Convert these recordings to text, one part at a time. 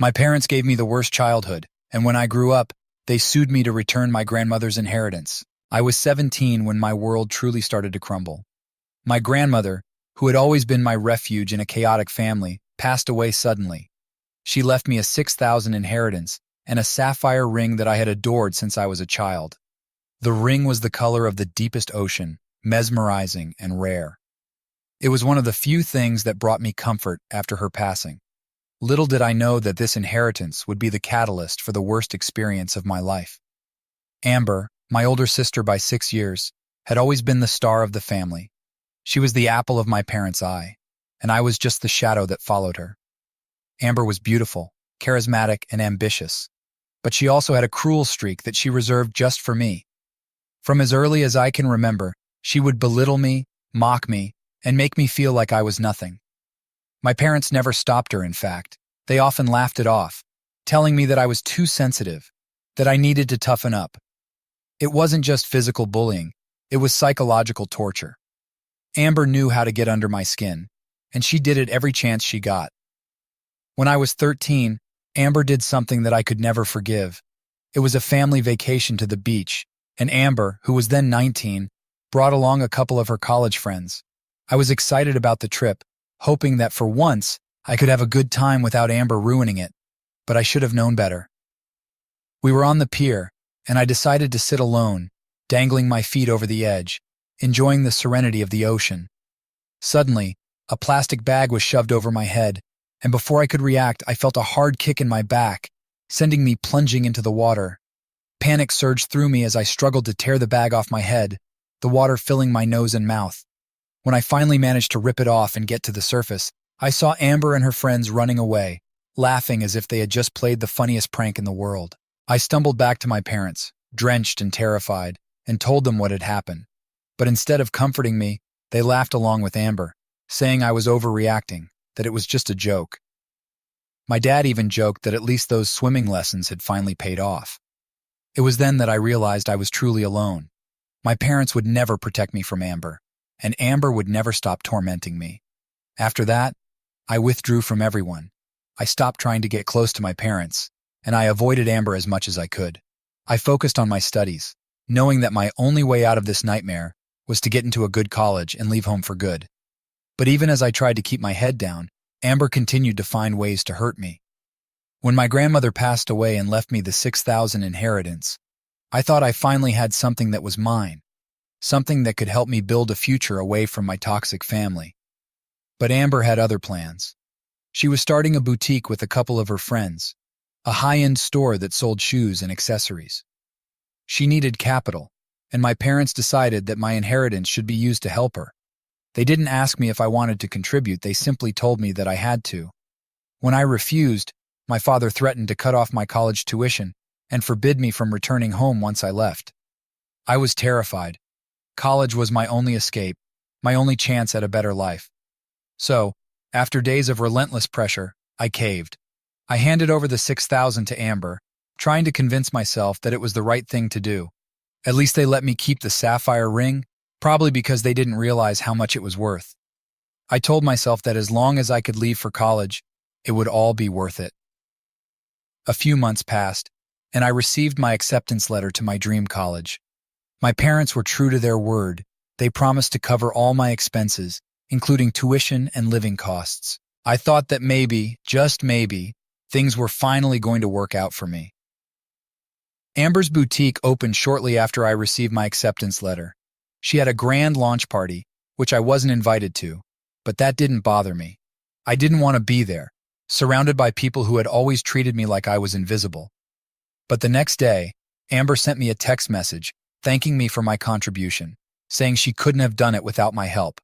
My parents gave me the worst childhood, and when I grew up, they sued me to return my grandmother's inheritance. I was 17 when my world truly started to crumble. My grandmother, who had always been my refuge in a chaotic family, passed away suddenly. She left me a 6,000 inheritance and a sapphire ring that I had adored since I was a child. The ring was the color of the deepest ocean, mesmerizing and rare. It was one of the few things that brought me comfort after her passing. Little did I know that this inheritance would be the catalyst for the worst experience of my life. Amber, my older sister by 6 years, had always been the star of the family. She was the apple of my parents' eye, and I was just the shadow that followed her. Amber was beautiful, charismatic, and ambitious, but she also had a cruel streak that she reserved just for me. From as early as I can remember, she would belittle me, mock me, and make me feel like I was nothing. My parents never stopped her, in fact. They often laughed it off, telling me that I was too sensitive, that I needed to toughen up. It wasn't just physical bullying, it was psychological torture. Amber knew how to get under my skin, and she did it every chance she got. When I was 13, Amber did something that I could never forgive. It was a family vacation to the beach, and Amber, who was then 19, brought along a couple of her college friends. I was excited about the trip, hoping that for once I could have a good time without Amber ruining it, but I should have known better. We were on the pier, and I decided to sit alone, dangling my feet over the edge, enjoying the serenity of the ocean. Suddenly, a plastic bag was shoved over my head, and before I could react, I felt a hard kick in my back, sending me plunging into the water. Panic surged through me as I struggled to tear the bag off my head, the water filling my nose and mouth. When I finally managed to rip it off and get to the surface, I saw Amber and her friends running away, laughing as if they had just played the funniest prank in the world. I stumbled back to my parents, drenched and terrified, and told them what had happened. But instead of comforting me, they laughed along with Amber, saying I was overreacting, that it was just a joke. My dad even joked that at least those swimming lessons had finally paid off. It was then that I realized I was truly alone. My parents would never protect me from Amber, and Amber would never stop tormenting me. After that, I withdrew from everyone. I stopped trying to get close to my parents, and I avoided Amber as much as I could. I focused on my studies, knowing that my only way out of this nightmare was to get into a good college and leave home for good. But even as I tried to keep my head down, Amber continued to find ways to hurt me. When my grandmother passed away and left me the 6,000 inheritance, I thought I finally had something that was mine, something that could help me build a future away from my toxic family. But Amber had other plans. She was starting a boutique with a couple of her friends, a high-end store that sold shoes and accessories. She needed capital, and my parents decided that my inheritance should be used to help her. They didn't ask me if I wanted to contribute, they simply told me that I had to. When I refused, my father threatened to cut off my college tuition and forbid me from returning home once I left. I was terrified. College was my only escape, my only chance at a better life. So, after days of relentless pressure, I caved. I handed over the 6,000 to Amber, trying to convince myself that it was the right thing to do. At least they let me keep the sapphire ring, probably because they didn't realize how much it was worth. I told myself that as long as I could leave for college, it would all be worth it. A few months passed, and I received my acceptance letter to my dream college. My parents were true to their word. They promised to cover all my expenses, including tuition and living costs. I thought that maybe, just maybe, things were finally going to work out for me. Amber's boutique opened shortly after I received my acceptance letter. She had a grand launch party, which I wasn't invited to, but that didn't bother me. I didn't want to be there, surrounded by people who had always treated me like I was invisible. But the next day, Amber sent me a text message thanking me for my contribution, saying she couldn't have done it without my help.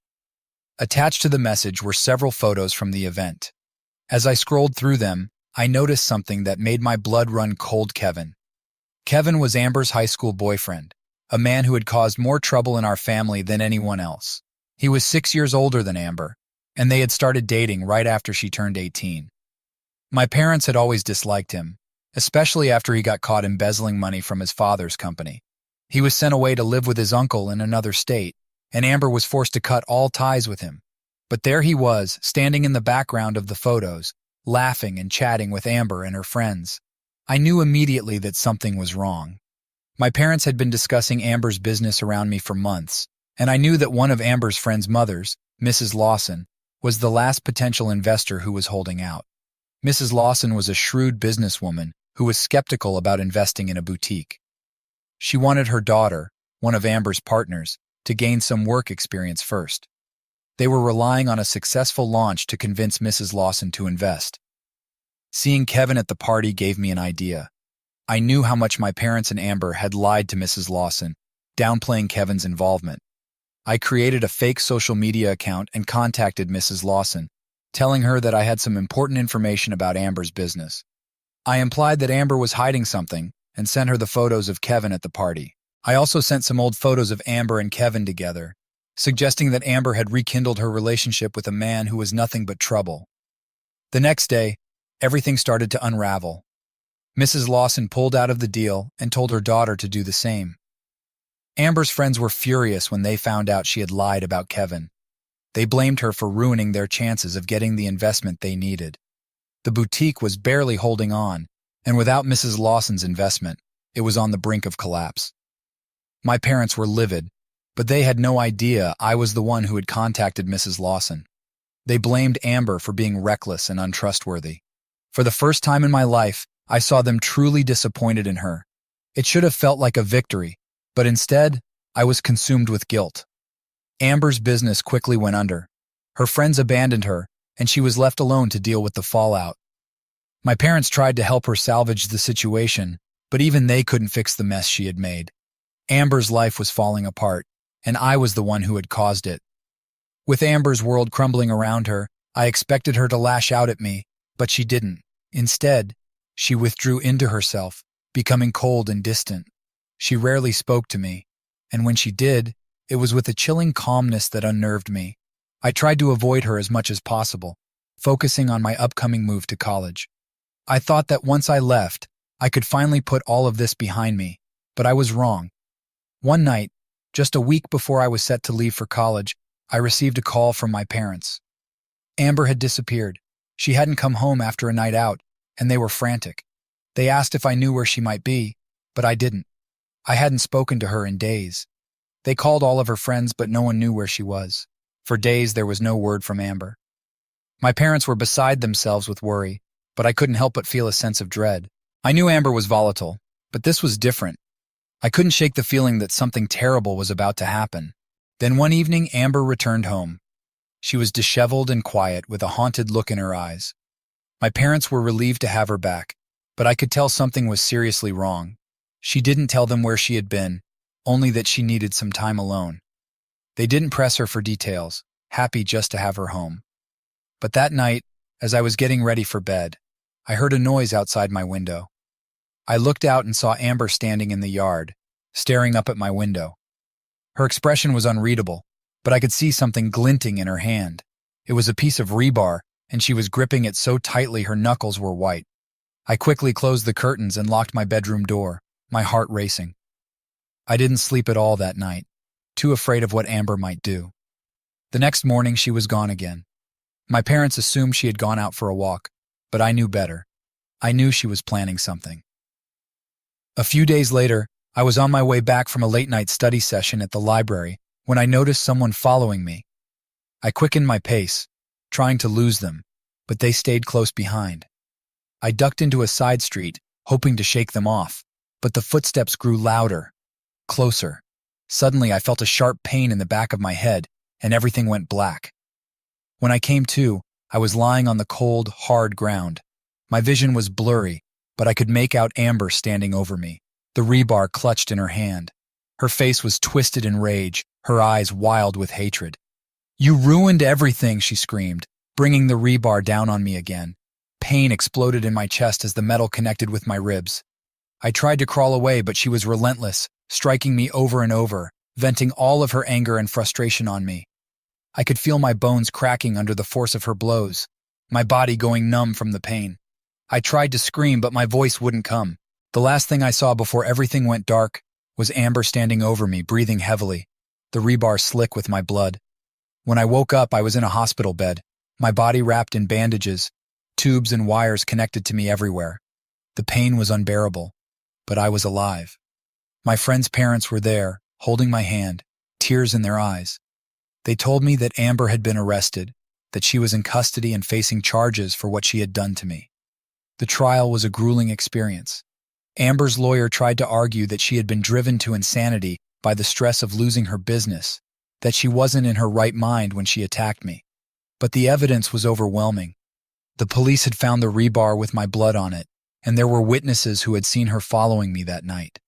Attached to the message were several photos from the event. As I scrolled through them, I noticed something that made my blood run cold. Kevin was Amber's high school boyfriend, a man who had caused more trouble in our family than anyone else. He was 6 years older than Amber, and they had started dating right after she turned 18. My parents had always disliked him, especially after he got caught embezzling money from his father's company. He was sent away to live with his uncle in another state, and Amber was forced to cut all ties with him. But there he was, standing in the background of the photos, laughing and chatting with Amber and her friends. I knew immediately that something was wrong. My parents had been discussing Amber's business around me for months, and I knew that one of Amber's friends' mothers, Mrs. Lawson, was the last potential investor who was holding out. Mrs. Lawson was a shrewd businesswoman who was skeptical about investing in a boutique. She wanted her daughter, one of Amber's partners, to gain some work experience first. They were relying on a successful launch to convince Mrs. Lawson to invest. Seeing Kevin at the party gave me an idea. I knew how much my parents and Amber had lied to Mrs. Lawson, downplaying Kevin's involvement. I created a fake social media account and contacted Mrs. Lawson, telling her that I had some important information about Amber's business. I implied that Amber was hiding something and sent her the photos of Kevin at the party. I also sent some old photos of Amber and Kevin together, suggesting that Amber had rekindled her relationship with a man who was nothing but trouble. The next day, everything started to unravel. Mrs. Lawson pulled out of the deal and told her daughter to do the same. Amber's friends were furious when they found out she had lied about Kevin. They blamed her for ruining their chances of getting the investment they needed. The boutique was barely holding on, and without Mrs. Lawson's investment, it was on the brink of collapse. My parents were livid, but they had no idea I was the one who had contacted Mrs. Lawson. They blamed Amber for being reckless and untrustworthy. For the first time in my life, I saw them truly disappointed in her. It should have felt like a victory, but instead, I was consumed with guilt. Amber's business quickly went under. Her friends abandoned her, and she was left alone to deal with the fallout. My parents tried to help her salvage the situation, but even they couldn't fix the mess she had made. Amber's life was falling apart, and I was the one who had caused it. With Amber's world crumbling around her, I expected her to lash out at me, but she didn't. Instead, she withdrew into herself, becoming cold and distant. She rarely spoke to me, and when she did, it was with a chilling calmness that unnerved me. I tried to avoid her as much as possible, focusing on my upcoming move to college. I thought that once I left, I could finally put all of this behind me, but I was wrong. One night, just a week before I was set to leave for college, I received a call from my parents. Amber had disappeared. She hadn't come home after a night out, and they were frantic. They asked if I knew where she might be, but I didn't. I hadn't spoken to her in days. They called all of her friends, but no one knew where she was. For days, there was no word from Amber. My parents were beside themselves with worry, but I couldn't help but feel a sense of dread. I knew Amber was volatile, but this was different. I couldn't shake the feeling that something terrible was about to happen. Then one evening, Amber returned home. She was disheveled and quiet, with a haunted look in her eyes. My parents were relieved to have her back, but I could tell something was seriously wrong. She didn't tell them where she had been, only that she needed some time alone. They didn't press her for details, happy just to have her home. But that night, as I was getting ready for bed, I heard a noise outside my window. I looked out and saw Amber standing in the yard, staring up at my window. Her expression was unreadable, but I could see something glinting in her hand. It was a piece of rebar, and she was gripping it so tightly her knuckles were white. I quickly closed the curtains and locked my bedroom door, my heart racing. I didn't sleep at all that night, too afraid of what Amber might do. The next morning, she was gone again. My parents assumed she had gone out for a walk, but I knew better. I knew she was planning something. A few days later, I was on my way back from a late-night study session at the library when I noticed someone following me. I quickened my pace, trying to lose them, but they stayed close behind. I ducked into a side street, hoping to shake them off, but the footsteps grew louder, closer. Suddenly, I felt a sharp pain in the back of my head, and everything went black. When I came to, I was lying on the cold, hard ground. My vision was blurry, but I could make out Amber standing over me, the rebar clutched in her hand. Her face was twisted in rage, her eyes wild with hatred. "You ruined everything," she screamed, bringing the rebar down on me again. Pain exploded in my chest as the metal connected with my ribs. I tried to crawl away, but she was relentless, striking me over and over, venting all of her anger and frustration on me. I could feel my bones cracking under the force of her blows, my body going numb from the pain. I tried to scream, but my voice wouldn't come. The last thing I saw before everything went dark was Amber standing over me, breathing heavily, the rebar slick with my blood. When I woke up, I was in a hospital bed, my body wrapped in bandages, tubes and wires connected to me everywhere. The pain was unbearable, but I was alive. My friend's parents were there, holding my hand, tears in their eyes. They told me that Amber had been arrested, that she was in custody and facing charges for what she had done to me. The trial was a grueling experience. Amber's lawyer tried to argue that she had been driven to insanity by the stress of losing her business, that she wasn't in her right mind when she attacked me. But the evidence was overwhelming. The police had found the rebar with my blood on it, and there were witnesses who had seen her following me that night.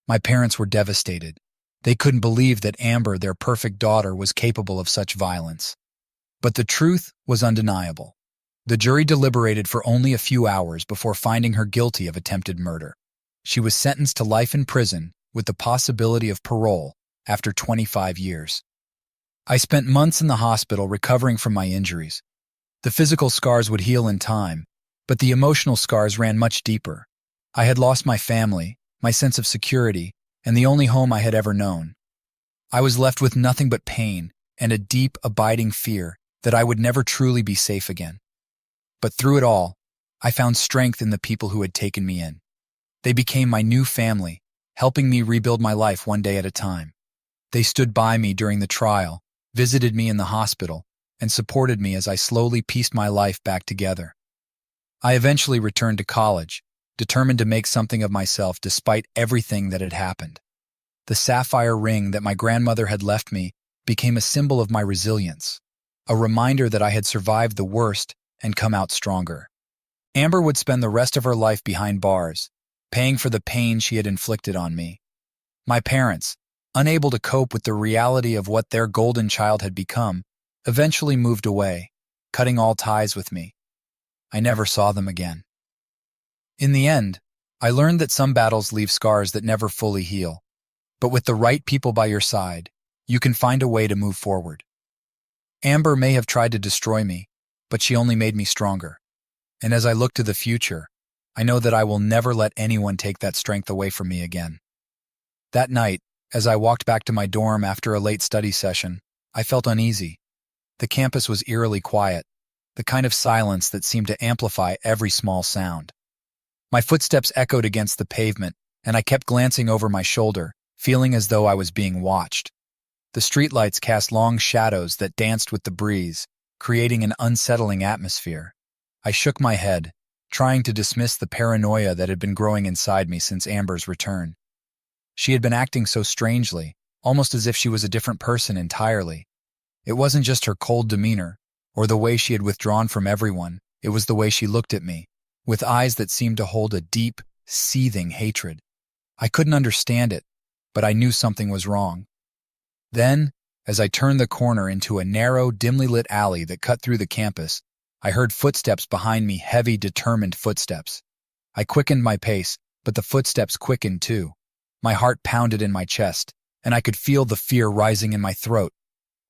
My parents were devastated. They couldn't believe that Amber, their perfect daughter, was capable of such violence. But the truth was undeniable. The jury deliberated for only a few hours before finding her guilty of attempted murder. She was sentenced to life in prison with the possibility of parole after 25 years. I spent months in the hospital recovering from my injuries. The physical scars would heal in time, but the emotional scars ran much deeper. I had lost my family, my sense of security, and the only home I had ever known. I was left with nothing but pain and a deep, abiding fear that I would never truly be safe again. But through it all, I found strength in the people who had taken me in. They became my new family, helping me rebuild my life one day at a time. They stood by me during the trial, visited me in the hospital, and supported me as I slowly pieced my life back together. I eventually returned to college, determined to make something of myself despite everything that had happened. The sapphire ring that my grandmother had left me became a symbol of my resilience, a reminder that I had survived the worst and come out stronger. Amber would spend the rest of her life behind bars, paying for the pain she had inflicted on me. My parents, unable to cope with the reality of what their golden child had become, eventually moved away, cutting all ties with me. I never saw them again. In the end, I learned that some battles leave scars that never fully heal, but with the right people by your side, you can find a way to move forward. Amber may have tried to destroy me, but she only made me stronger. And as I look to the future, I know that I will never let anyone take that strength away from me again. That night, as I walked back to my dorm after a late study session, I felt uneasy. The campus was eerily quiet, the kind of silence that seemed to amplify every small sound. My footsteps echoed against the pavement, and I kept glancing over my shoulder, feeling as though I was being watched. The streetlights cast long shadows that danced with the breeze, creating an unsettling atmosphere. I shook my head, trying to dismiss the paranoia that had been growing inside me since Amber's return. She had been acting so strangely, almost as if she was a different person entirely. It wasn't just her cold demeanor, or the way she had withdrawn from everyone, it was the way she looked at me, with eyes that seemed to hold a deep, seething hatred. I couldn't understand it, but I knew something was wrong. Then, as I turned the corner into a narrow, dimly lit alley that cut through the campus, I heard footsteps behind me, heavy, determined footsteps. I quickened my pace, but the footsteps quickened too. My heart pounded in my chest, and I could feel the fear rising in my throat.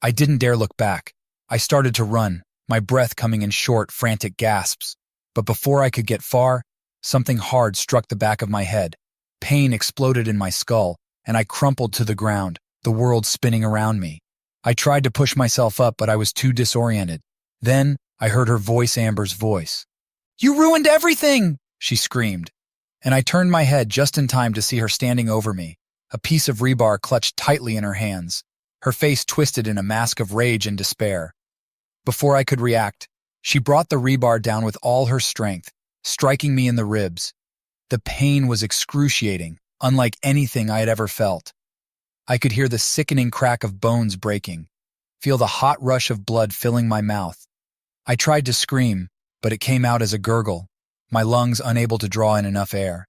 I didn't dare look back. I started to run, my breath coming in short, frantic gasps. But before I could get far, something hard struck the back of my head. Pain exploded in my skull, and I crumpled to the ground, the world spinning around me. I tried to push myself up, but I was too disoriented. Then, I heard her voice, Amber's voice. "You ruined everything!" she screamed. And I turned my head just in time to see her standing over me, a piece of rebar clutched tightly in her hands, her face twisted in a mask of rage and despair. Before I could react, she brought the rebar down with all her strength, striking me in the ribs. The pain was excruciating, unlike anything I had ever felt. I could hear the sickening crack of bones breaking, feel the hot rush of blood filling my mouth. I tried to scream, but it came out as a gurgle, my lungs unable to draw in enough air.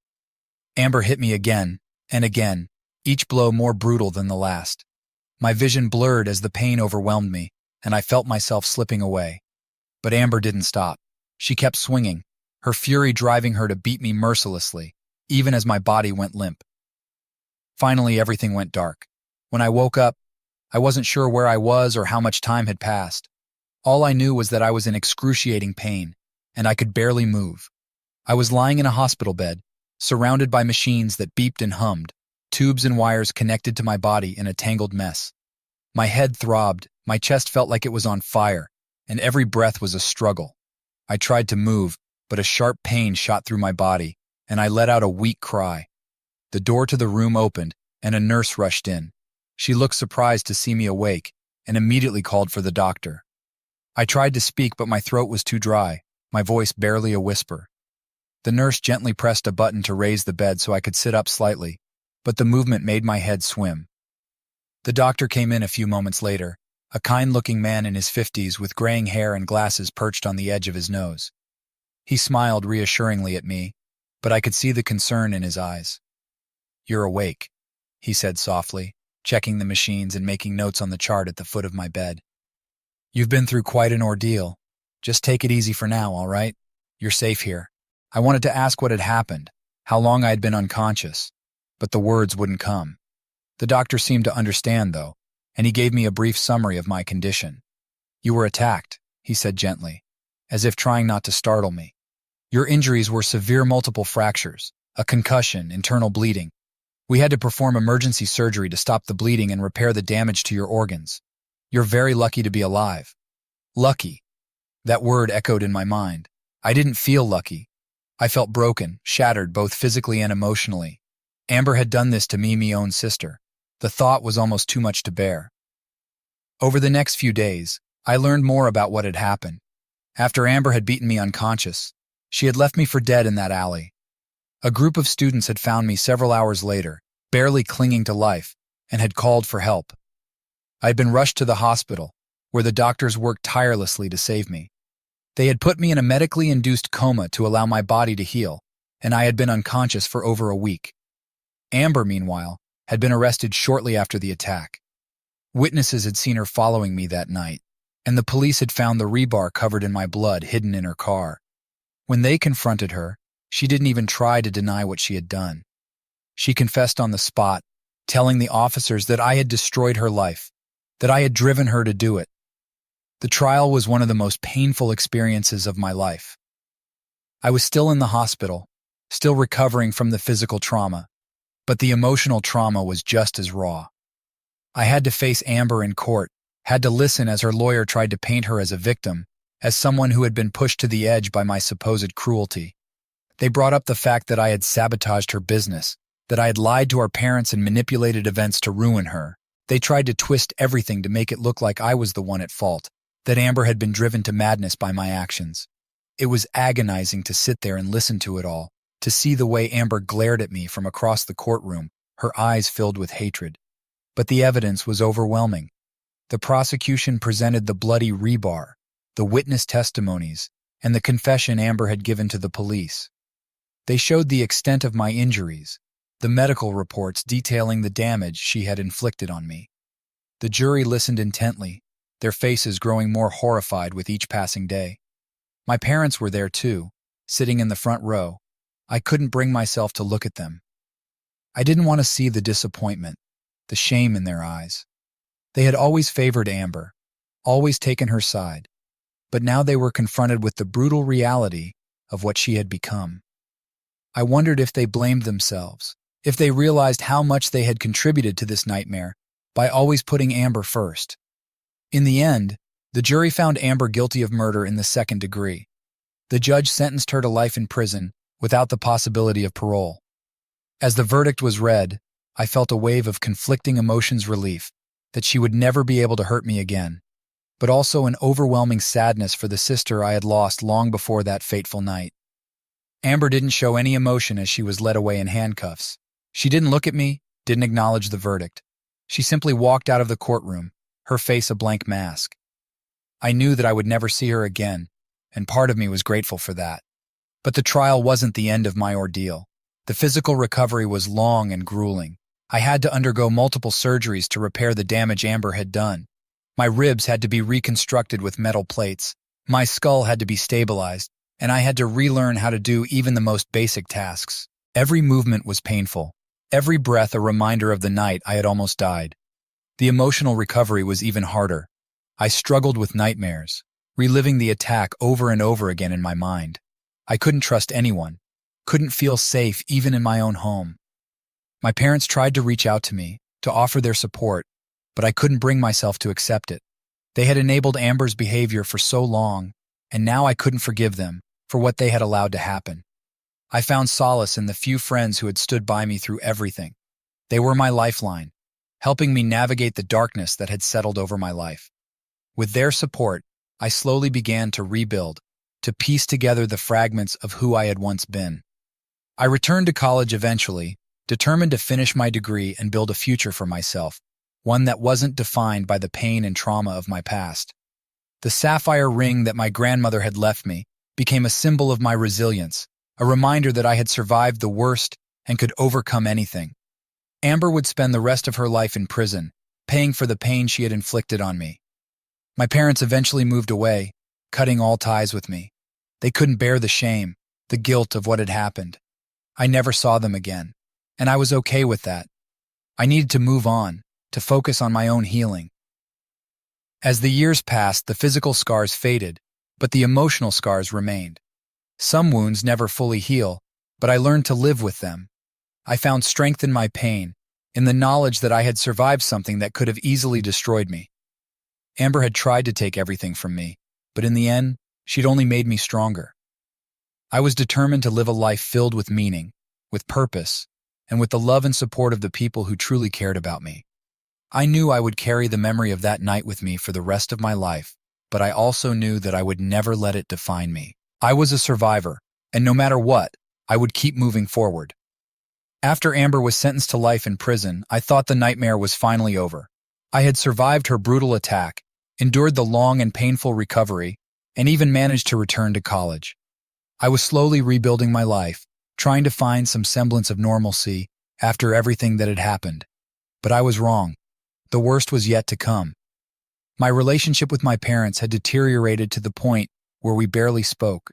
Amber hit me again and again, each blow more brutal than the last. My vision blurred as the pain overwhelmed me, and I felt myself slipping away. But Amber didn't stop. She kept swinging, her fury driving her to beat me mercilessly, even as my body went limp. Finally, everything went dark. When I woke up, I wasn't sure where I was or how much time had passed. All I knew was that I was in excruciating pain, and I could barely move. I was lying in a hospital bed, surrounded by machines that beeped and hummed, tubes and wires connected to my body in a tangled mess. My head throbbed, my chest felt like it was on fire, and every breath was a struggle. I tried to move, but a sharp pain shot through my body, and I let out a weak cry. The door to the room opened, and a nurse rushed in. She looked surprised to see me awake, and immediately called for the doctor. I tried to speak, but my throat was too dry, my voice barely a whisper. The nurse gently pressed a button to raise the bed so I could sit up slightly, but the movement made my head swim. The doctor came in a few moments later, a kind-looking man in his 50s with graying hair and glasses perched on the edge of his nose. He smiled reassuringly at me, but I could see the concern in his eyes. "You're awake," he said softly, checking the machines and making notes on the chart at the foot of my bed. "You've been through quite an ordeal. Just take it easy for now, all right? You're safe here." I wanted to ask what had happened, how long I had been unconscious, but the words wouldn't come. The doctor seemed to understand, though, and he gave me a brief summary of my condition. "You were attacked," he said gently, as if trying not to startle me. "Your injuries were severe multiple fractures, a concussion, internal bleeding. We had to perform emergency surgery to stop the bleeding and repair the damage to your organs. You're very lucky to be alive." Lucky. That word echoed in my mind. I didn't feel lucky. I felt broken, shattered both physically and emotionally. Amber had done this to me, me own sister. The thought was almost too much to bear. Over the next few days, I learned more about what had happened. After Amber had beaten me unconscious, she had left me for dead in that alley. A group of students had found me several hours later, barely clinging to life, and had called for help. I had been rushed to the hospital, where the doctors worked tirelessly to save me. They had put me in a medically induced coma to allow my body to heal, and I had been unconscious for over a week. Amber, meanwhile, had been arrested shortly after the attack. Witnesses had seen her following me that night, and the police had found the rebar covered in my blood hidden in her car. When they confronted her, she didn't even try to deny what she had done. She confessed on the spot, telling the officers that I had destroyed her life, that I had driven her to do it. The trial was one of the most painful experiences of my life. I was still in the hospital, still recovering from the physical trauma, but the emotional trauma was just as raw. I had to face Amber in court, had to listen as her lawyer tried to paint her as a victim, as someone who had been pushed to the edge by my supposed cruelty. They brought up the fact that I had sabotaged her business, that I had lied to our parents and manipulated events to ruin her. They tried to twist everything to make it look like I was the one at fault, that Amber had been driven to madness by my actions. It was agonizing to sit there and listen to it all, to see the way Amber glared at me from across the courtroom, her eyes filled with hatred. But the evidence was overwhelming. The prosecution presented the bloody rebar, the witness testimonies, and the confession Amber had given to the police. They showed the extent of my injuries, the medical reports detailing the damage she had inflicted on me. The jury listened intently, their faces growing more horrified with each passing day. My parents were there too, sitting in the front row. I couldn't bring myself to look at them. I didn't want to see the disappointment, the shame in their eyes. They had always favored Amber, always taken her side, but now they were confronted with the brutal reality of what she had become. I wondered if they blamed themselves, if they realized how much they had contributed to this nightmare by always putting Amber first. In the end, the jury found Amber guilty of murder in the 2nd degree. The judge sentenced her to life in prison without the possibility of parole. As the verdict was read, I felt a wave of conflicting emotions, relief that she would never be able to hurt me again, but also an overwhelming sadness for the sister I had lost long before that fateful night. Amber didn't show any emotion as she was led away in handcuffs. She didn't look at me, didn't acknowledge the verdict. She simply walked out of the courtroom, her face a blank mask. I knew that I would never see her again, and part of me was grateful for that. But the trial wasn't the end of my ordeal. The physical recovery was long and grueling. I had to undergo multiple surgeries to repair the damage Amber had done. My ribs had to be reconstructed with metal plates. My skull had to be stabilized, and I had to relearn how to do even the most basic tasks. Every movement was painful. Every breath a reminder of the night I had almost died. The emotional recovery was even harder. I struggled with nightmares, reliving the attack over and over again in my mind. I couldn't trust anyone, couldn't feel safe even in my own home. My parents tried to reach out to me, to offer their support, but I couldn't bring myself to accept it. They had enabled Amber's behavior for so long, and now I couldn't forgive them for what they had allowed to happen. I found solace in the few friends who had stood by me through everything. They were my lifeline, helping me navigate the darkness that had settled over my life. With their support, I slowly began to rebuild, to piece together the fragments of who I had once been. I returned to college eventually, determined to finish my degree and build a future for myself, one that wasn't defined by the pain and trauma of my past. The sapphire ring that my grandmother had left me became a symbol of my resilience, a reminder that I had survived the worst and could overcome anything. Amber would spend the rest of her life in prison, paying for the pain she had inflicted on me. My parents eventually moved away, cutting all ties with me. They couldn't bear the shame, the guilt of what had happened. I never saw them again, and I was okay with that. I needed to move on, to focus on my own healing. As the years passed, the physical scars faded, but the emotional scars remained. Some wounds never fully heal, but I learned to live with them. I found strength in my pain, in the knowledge that I had survived something that could have easily destroyed me. Amber had tried to take everything from me, but in the end, she'd only made me stronger. I was determined to live a life filled with meaning, with purpose, and with the love and support of the people who truly cared about me. I knew I would carry the memory of that night with me for the rest of my life, but I also knew that I would never let it define me. I was a survivor, and no matter what, I would keep moving forward. After Amber was sentenced to life in prison, I thought the nightmare was finally over. I had survived her brutal attack, endured the long and painful recovery, and even managed to return to college. I was slowly rebuilding my life, trying to find some semblance of normalcy after everything that had happened. But I was wrong. The worst was yet to come. My relationship with my parents had deteriorated to the point where we barely spoke.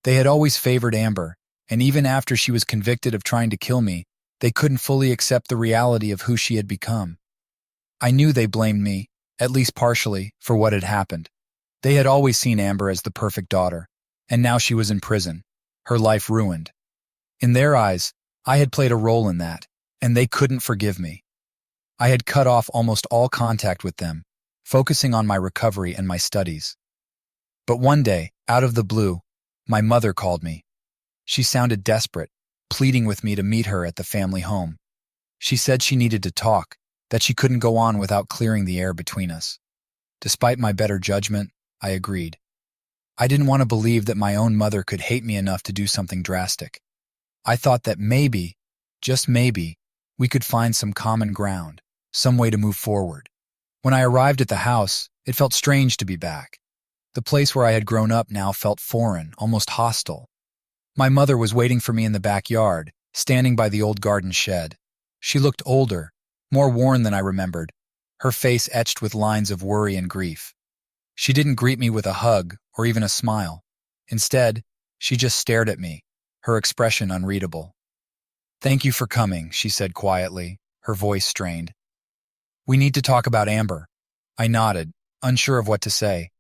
They had always favored Amber, and even after she was convicted of trying to kill me, they couldn't fully accept the reality of who she had become. I knew they blamed me, at least partially, for what had happened. They had always seen Amber as the perfect daughter, and now she was in prison, her life ruined. In their eyes, I had played a role in that, and they couldn't forgive me. I had cut off almost all contact with them, focusing on my recovery and my studies. But one day, out of the blue, my mother called me. She sounded desperate, pleading with me to meet her at the family home. She said she needed to talk, that she couldn't go on without clearing the air between us. Despite my better judgment, I agreed. I didn't want to believe that my own mother could hate me enough to do something drastic. I thought that maybe, just maybe, we could find some common ground, some way to move forward. When I arrived at the house, it felt strange to be back. The place where I had grown up now felt foreign, almost hostile. My mother was waiting for me in the backyard, standing by the old garden shed. She looked older, more worn than I remembered, her face etched with lines of worry and grief. She didn't greet me with a hug or even a smile. Instead, she just stared at me, her expression unreadable. "Thank you for coming," she said quietly, her voice strained. "We need to talk about Amber." I nodded, unsure of what to say.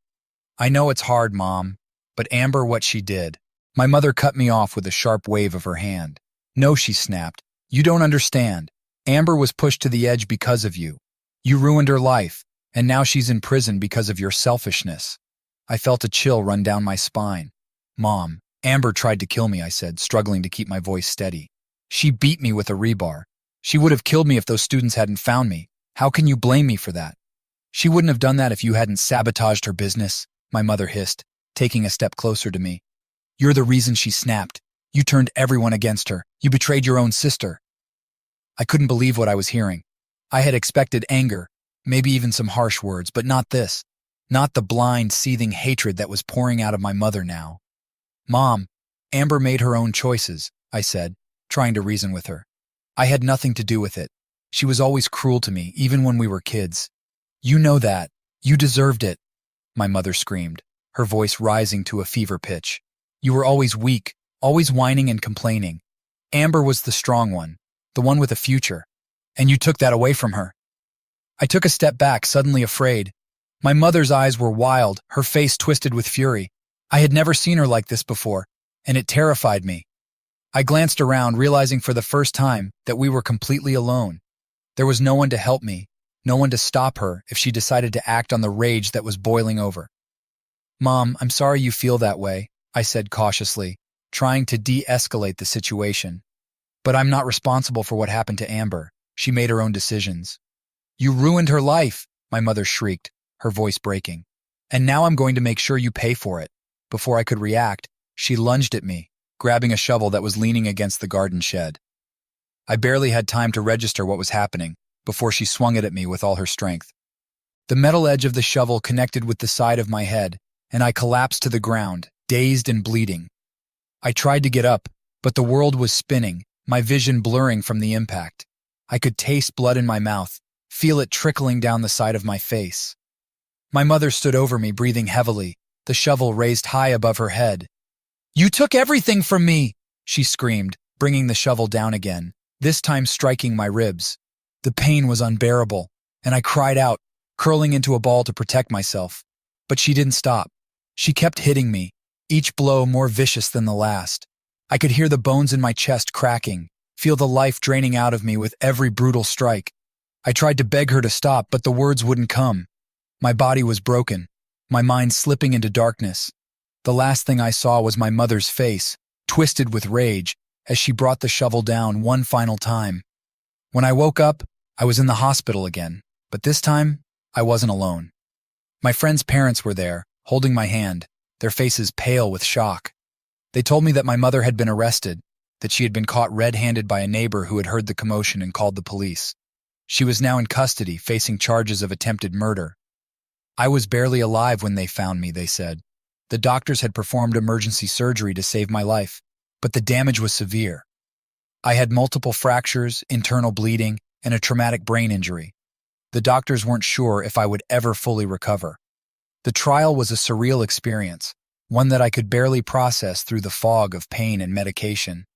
"I know it's hard, Mom, but Amber, what she did." My mother cut me off with a sharp wave of her hand. "No," she snapped. "You don't understand. Amber was pushed to the edge because of you. You ruined her life, and now she's in prison because of your selfishness." I felt a chill run down my spine. "Mom, Amber tried to kill me," I said, struggling to keep my voice steady. "She beat me with a rebar. She would have killed me if those students hadn't found me. How can you blame me for that?" "She wouldn't have done that if you hadn't sabotaged her business," my mother hissed, taking a step closer to me. "You're the reason she snapped. You turned everyone against her. You betrayed your own sister." I couldn't believe what I was hearing. I had expected anger, maybe even some harsh words, but not this. Not the blind, seething hatred that was pouring out of my mother now. "Mom, Amber made her own choices," I said, trying to reason with her. "I had nothing to do with it. She was always cruel to me, even when we were kids. You know that. You deserved it," my mother screamed, her voice rising to a fever pitch. "You were always weak, always whining and complaining. Amber was the strong one, the one with a future, and you took that away from her." I took a step back, suddenly afraid. My mother's eyes were wild, her face twisted with fury. I had never seen her like this before, and it terrified me. I glanced around, realizing for the first time that we were completely alone. There was no one to help me, no one to stop her if she decided to act on the rage that was boiling over. "Mom, I'm sorry you feel that way," I said cautiously, trying to de-escalate the situation. "But I'm not responsible for what happened to Amber. She made her own decisions." "You ruined her life," my mother shrieked, her voice breaking. "And now I'm going to make sure you pay for it." Before I could react, she lunged at me, grabbing a shovel that was leaning against the garden shed. I barely had time to register what was happening before she swung it at me with all her strength. The metal edge of the shovel connected with the side of my head, and I collapsed to the ground, dazed and bleeding. I tried to get up, but the world was spinning, my vision blurring from the impact. I could taste blood in my mouth, feel it trickling down the side of my face. My mother stood over me, breathing heavily, the shovel raised high above her head. "You took everything from me!" she screamed, bringing the shovel down again, this time striking my ribs. The pain was unbearable, and I cried out, curling into a ball to protect myself. But she didn't stop. She kept hitting me, each blow more vicious than the last. I could hear the bones in my chest cracking, feel the life draining out of me with every brutal strike. I tried to beg her to stop, but the words wouldn't come. My body was broken, my mind slipping into darkness. The last thing I saw was my mother's face, twisted with rage, as she brought the shovel down one final time. When I woke up, I was in the hospital again, but this time, I wasn't alone. My friend's parents were there, holding my hand, their faces pale with shock. They told me that my mother had been arrested, that she had been caught red-handed by a neighbor who had heard the commotion and called the police. She was now in custody, facing charges of attempted murder. I was barely alive when they found me, they said. The doctors had performed emergency surgery to save my life, but the damage was severe. I had multiple fractures, internal bleeding, and a traumatic brain injury. The doctors weren't sure if I would ever fully recover. The trial was a surreal experience, one that I could barely process through the fog of pain and medication.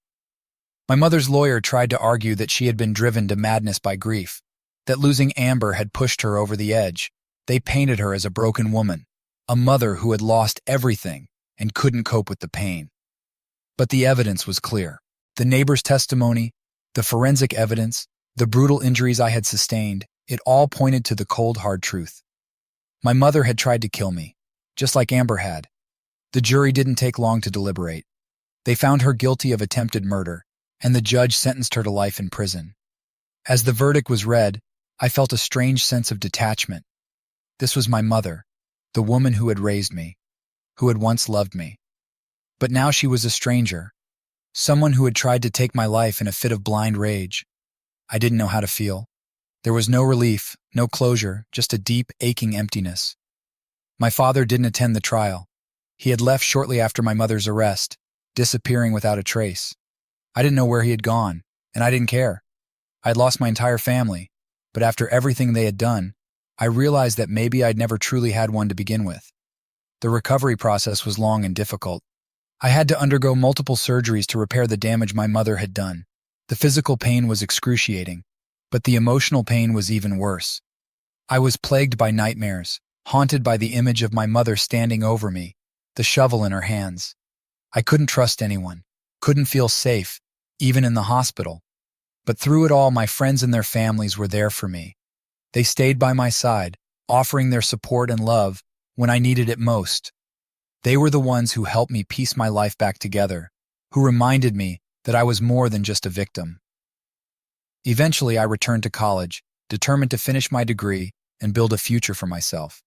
My mother's lawyer tried to argue that she had been driven to madness by grief, that losing Amber had pushed her over the edge. They painted her as a broken woman, a mother who had lost everything and couldn't cope with the pain. But the evidence was clear. The neighbor's testimony, the forensic evidence, the brutal injuries I had sustained, it all pointed to the cold, hard truth. My mother had tried to kill me, just like Amber had. The jury didn't take long to deliberate. They found her guilty of attempted murder, and the judge sentenced her to life in prison. As the verdict was read, I felt a strange sense of detachment. This was my mother, the woman who had raised me, who had once loved me. But now she was a stranger, someone who had tried to take my life in a fit of blind rage. I didn't know how to feel. There was no relief, no closure, just a deep, aching emptiness. My father didn't attend the trial. He had left shortly after my mother's arrest, disappearing without a trace. I didn't know where he had gone, and I didn't care. I had lost my entire family, but after everything they had done, I realized that maybe I'd never truly had one to begin with. The recovery process was long and difficult. I had to undergo multiple surgeries to repair the damage my mother had done. The physical pain was excruciating, but the emotional pain was even worse. I was plagued by nightmares, haunted by the image of my mother standing over me, the shovel in her hands. I couldn't trust anyone, couldn't feel safe, even in the hospital. But through it all, my friends and their families were there for me. They stayed by my side, offering their support and love when I needed it most. They were the ones who helped me piece my life back together, who reminded me that I was more than just a victim. Eventually, I returned to college, determined to finish my degree and build a future for myself.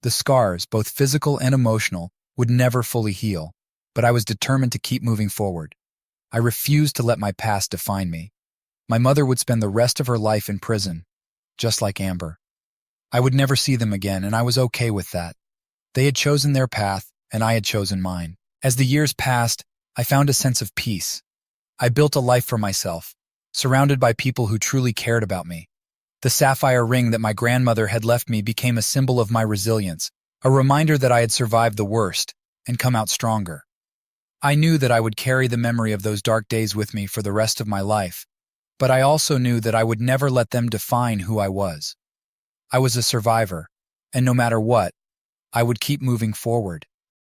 The scars, both physical and emotional, would never fully heal, but I was determined to keep moving forward. I refused to let my past define me. My mother would spend the rest of her life in prison, just like Amber. I would never see them again, and I was okay with that. They had chosen their path, and I had chosen mine. As the years passed, I found a sense of peace. I built a life for myself, surrounded by people who truly cared about me. The sapphire ring that my grandmother had left me became a symbol of my resilience, a reminder that I had survived the worst and come out stronger. I knew that I would carry the memory of those dark days with me for the rest of my life, but I also knew that I would never let them define who I was. I was a survivor, and no matter what, I would keep moving forward.